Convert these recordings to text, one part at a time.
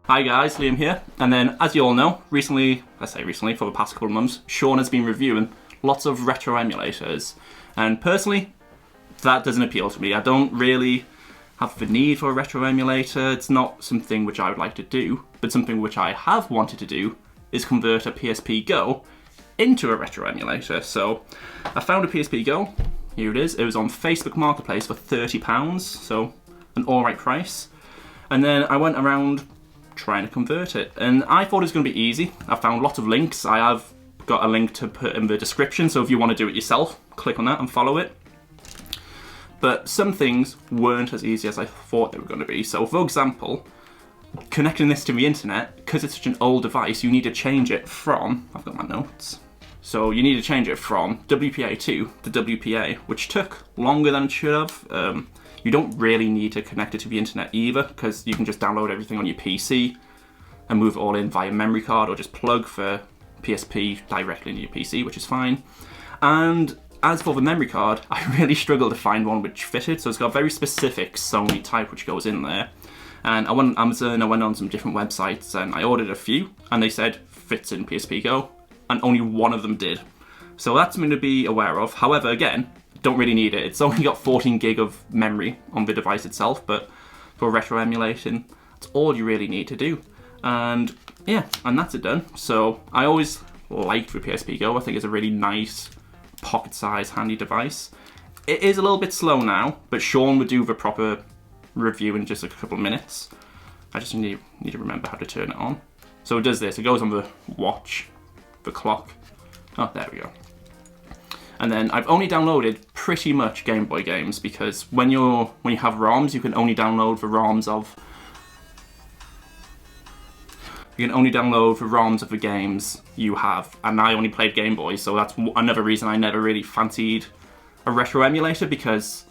Hi guys, Liam here. And then, as you all know, recently, for the past couple of months, Sean has been reviewing lots of retro emulators. And personally, that doesn't appeal to me. I don't really have the need for a retro emulator. It's not something which I would like to do, but something which I have wanted to do is convert a PSP Go into a retro emulator. So I found a PSP Go. Here it is. It was on Facebook Marketplace for £30, so an alright price. And then I went around trying to convert it, and I thought it was going to be easy. I found lots of links. I have got a link to put in the description, so if you want to do it yourself, click on that and follow it. But some things weren't as easy as I thought they were going to be. So for example, connecting this to the internet, because it's such an old device, you need to change it from, I've got my notes, so you need to change it from WPA2 to WPA, which took longer than it should have. You don't really need to connect it to the internet either, because you can just download everything on your PC and move it all in via memory card, or just plug the PSP directly into your PC, which is fine. And as for the memory card, I really struggled to find one which fitted, so it's got a very specific Sony type which goes in there. And I went on Amazon, I went on some different websites, and I ordered a few, and they said fits in PSP Go, and only one of them did. So that's something to be aware of. However, again, don't really need it. It's only got 14 gig of memory on the device itself, but for retro emulation, that's all you really need to do. And yeah, and that's it done. So I always liked the PSP Go. I think it's a really nice, pocket-sized, handy device. It is a little bit slow now, but Sean would do the proper review in just a couple of minutes. I just need to remember how to turn it on. So it does this. It goes on the watch, the clock. Oh, there we go. And then I've only downloaded pretty much Game Boy games, because when you have ROMs, you can only download the ROMs of the games you have. And I only played Game Boy, so that's another reason I never really fancied a retro emulator, because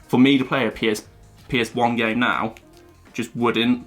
for me to play a PS1 game now, just wouldn't.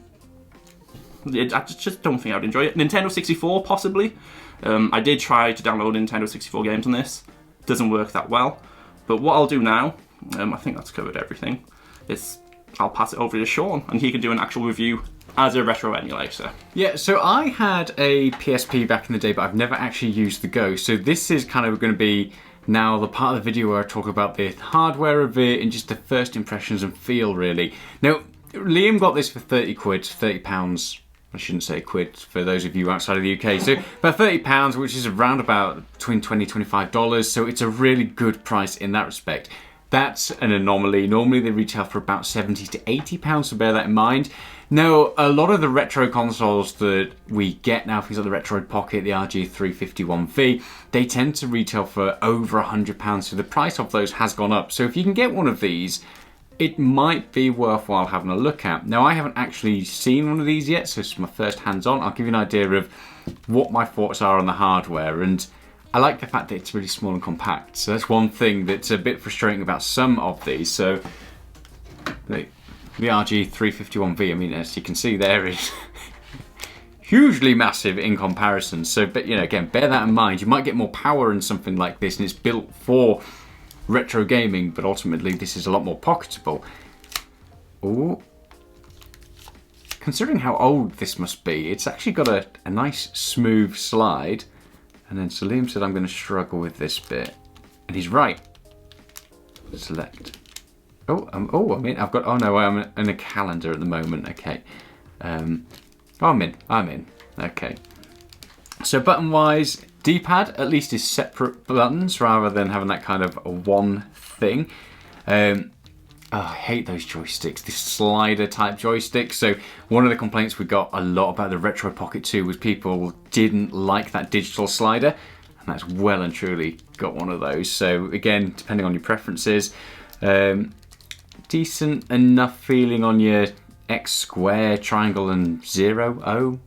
I just don't think I'd enjoy it. Nintendo 64 possibly. I did try to download Nintendo 64 games on this. Doesn't work that well. But what I'll do now, I think that's covered everything, is I'll pass it over to Sean, and he can do an actual review as a retro emulator. Yeah, so I had a PSP back in the day, but I've never actually used the Go. So this is kind of going to be now the part of the video where I talk about the hardware of it and just the first impressions and feel, really. Now, Liam got this for 30 quid, £30. I shouldn't say quid for those of you outside of the UK. So about £30, which is around about between $20 and $25. So it's a really good price in that respect. That's an anomaly. Normally they retail for about £70 to £80, so bear that in mind. Now, a lot of the retro consoles that we get now, things like the Retroid Pocket, the RG351V, they tend to retail for over £100, so the price of those has gone up. So if you can get one of these, it might be worthwhile having a look at. Now, I haven't actually seen one of these yet, so it's my first hands-on. I'll give you an idea of what my thoughts are on the hardware, and I like the fact that it's really small and compact. So that's one thing that's a bit frustrating about some of these. So the RG351V, I mean, as you can see there, is hugely massive in comparison. So, but you know, again, bear that in mind. You might get more power in something like this, and it's built for retro gaming, but ultimately this is a lot more pocketable. Ooh. Considering how old this must be, it's actually got a nice smooth slide. And then Salim said I'm going to struggle with this bit, and he's right. Select. Oh, I mean, I've got. Oh no, I'm in a calendar at the moment. Okay. Oh, I'm in. Okay. So button-wise, D-pad at least is separate buttons rather than having that kind of one thing. Oh, I hate those joysticks, this slider type joystick. So one of the complaints we got a lot about the Retro Pocket 2 was people didn't like that digital slider, and that's well and truly got one of those. So again, depending on your preferences, decent enough feeling on your X, square, triangle, and zero,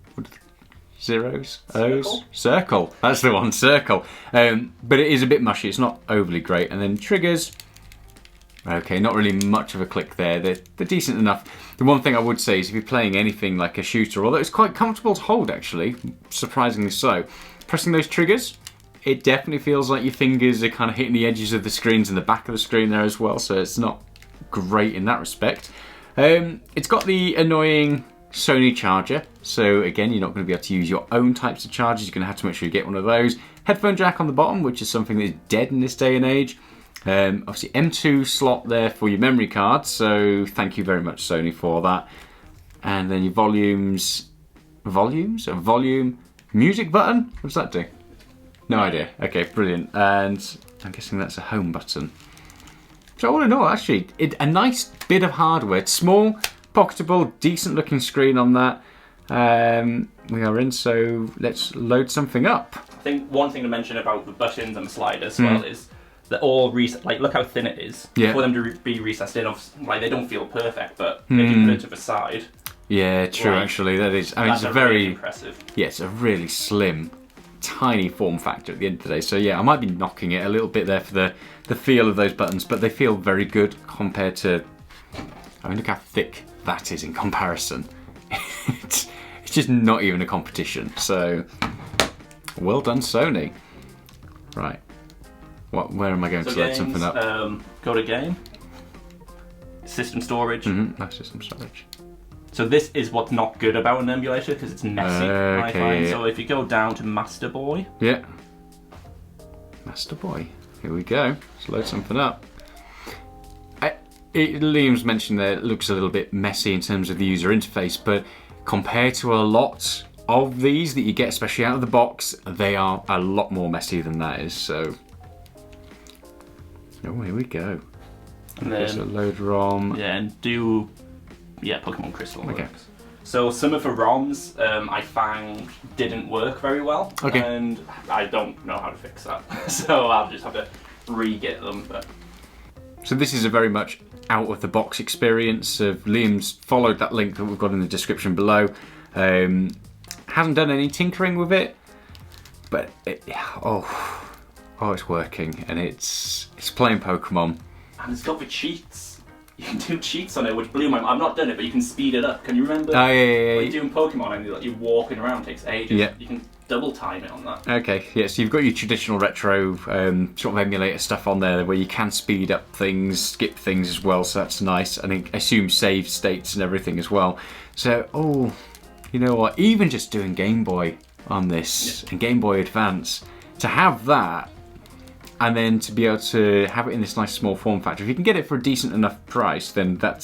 zeros, O's, circle. That's the one, circle. But it is a bit mushy. It's not overly great. And then triggers. Okay, not really much of a click there. They're decent enough. The one thing I would say is if you're playing anything like a shooter, although it's quite comfortable to hold actually, surprisingly so, pressing those triggers, it definitely feels like your fingers are kind of hitting the edges of the screens and the back of the screen there as well, so it's not great in that respect. It's got the annoying Sony charger. So again, you're not going to be able to use your own types of chargers. You're going to have to make sure you get one of those. Headphone jack on the bottom, which is something that's dead in this day and age. Obviously M2 slot there for your memory card. So thank you very much, Sony, for that. And then your volume music button. What does that do? No idea. Okay, brilliant. And I'm guessing that's a home button. So all in all, actually, a nice bit of hardware. It's small, pocketable, decent looking screen on that. We are in, so let's load something up. I think one thing to mention about the buttons and the sliders as well is they're all like, look how thin it is. Yeah. For them to be recessed in, like, they don't feel perfect, but if you put it to the side. Yeah, true. Like, actually, that is. I mean, it's a very really impressive. Yeah, it's a really slim, tiny form factor at the end of the day. So yeah, I might be knocking it a little bit there for the feel of those buttons, but they feel very good compared to. I mean, look how thick that is in comparison. It's just not even a competition. So well done, Sony. Right. Where am I going to load something up? Go to game. System storage. No system storage. So this is what's not good about an emulator, because it's messy, I find. Yeah. So if you go down to Master Boy. Yeah. Master Boy. Here we go. Let's load something up. Liam's mentioned there it looks a little bit messy in terms of the user interface, but compared to a lot of these that you get, especially out of the box, they are a lot more messy than that is. So, oh, here we go. And there's a load ROM. Yeah, and do Pokemon Crystal okay. works. So some of the ROMs I found didn't work very well, and I don't know how to fix that. So I'll just have to re-get them. But. So this is a very much out-of-the-box experience. Liam's followed that link that we've got in the description below. Hasn't done any tinkering with it, but it's working, and it's playing Pokemon. And it's got the cheats. You can do cheats on it, which blew my mind. I've not done it, but you can speed it up. Can you remember? Oh, yeah. When you're doing Pokemon and you're walking around, it takes ages. Yeah. You can double time it on that. Okay, yeah, so you've got your traditional retro sort of emulator stuff on there where you can speed up things, skip things as well, so that's nice. And I assume save states and everything as well. So, you know what, even just doing Game Boy on this and Game Boy Advance, to have that and then to be able to have it in this nice small form factor, if you can get it for a decent enough price, then that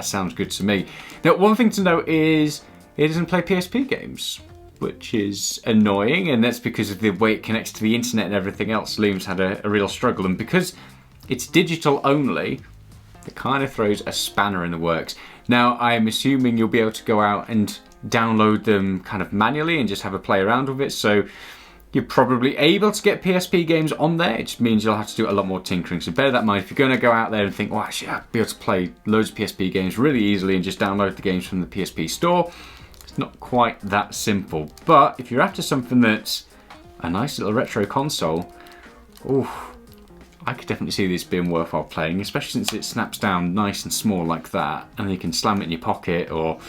sounds good to me. Now, one thing to note is it doesn't play PSP games, which is annoying, and that's because of the way it connects to the internet and everything else. Liam's had a real struggle, and because it's digital only, it kind of throws a spanner in the works. Now, I'm assuming you'll be able to go out and download them kind of manually and just have a play around with it, so you're probably able to get PSP games on there. It just means you'll have to do a lot more tinkering. So bear that in mind. If you're going to go out there and think, well, actually, I'd be able to play loads of PSP games really easily and just download the games from the PSP store, it's not quite that simple. But if you're after something that's a nice little retro console, I could definitely see this being worthwhile playing, especially since it snaps down nice and small like that, and you can slam it in your pocket or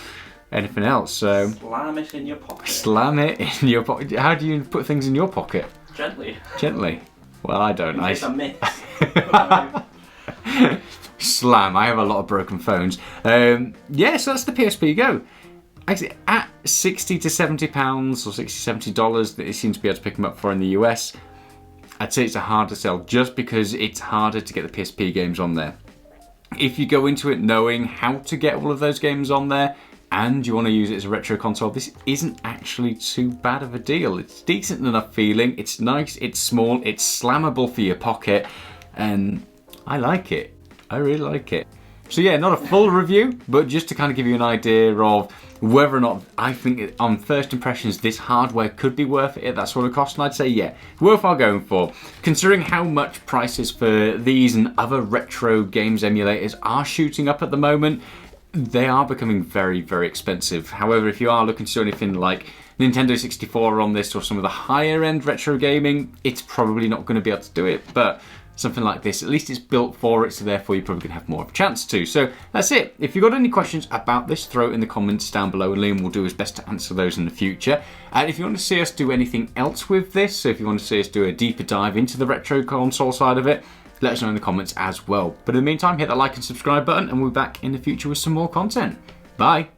anything else. So slam it in your pocket. Slam it in your pocket. How do you put things in your pocket? Gently. Gently. Well, I don't. In case I miss. Slam. I have a lot of broken phones. So that's the PSP Go. Actually, at £60 to £70 or $60, $70 that it seems to be able to pick them up for in the US, I'd say it's a harder sell just because it's harder to get the PSP games on there. If you go into it knowing how to get all of those games on there, and you want to use it as a retro console, this isn't actually too bad of a deal. It's decent enough feeling, it's nice, it's small, it's slammable for your pocket, and I like it. I really like it. So yeah, not a full review, but just to kind of give you an idea of whether or not I think on first impressions this hardware could be worth it at that sort of cost, and I'd say yeah, worthwhile going for. Considering how much prices for these and other retro games emulators are shooting up at the moment, they are becoming very, very expensive. However, if you are looking to do anything like Nintendo 64 on this or some of the higher end retro gaming, it's probably not going to be able to do it. But something like this, at least it's built for it, so therefore you're probably going to have more of a chance to. So that's it. If you've got any questions about this, throw it in the comments down below, and Liam will do his best to answer those in the future. And if you want to see us do anything else with this, so if you want to see us do a deeper dive into the retro console side of it, let us know in the comments as well. But in the meantime, hit that like and subscribe button, and we'll be back in the future with some more content. Bye.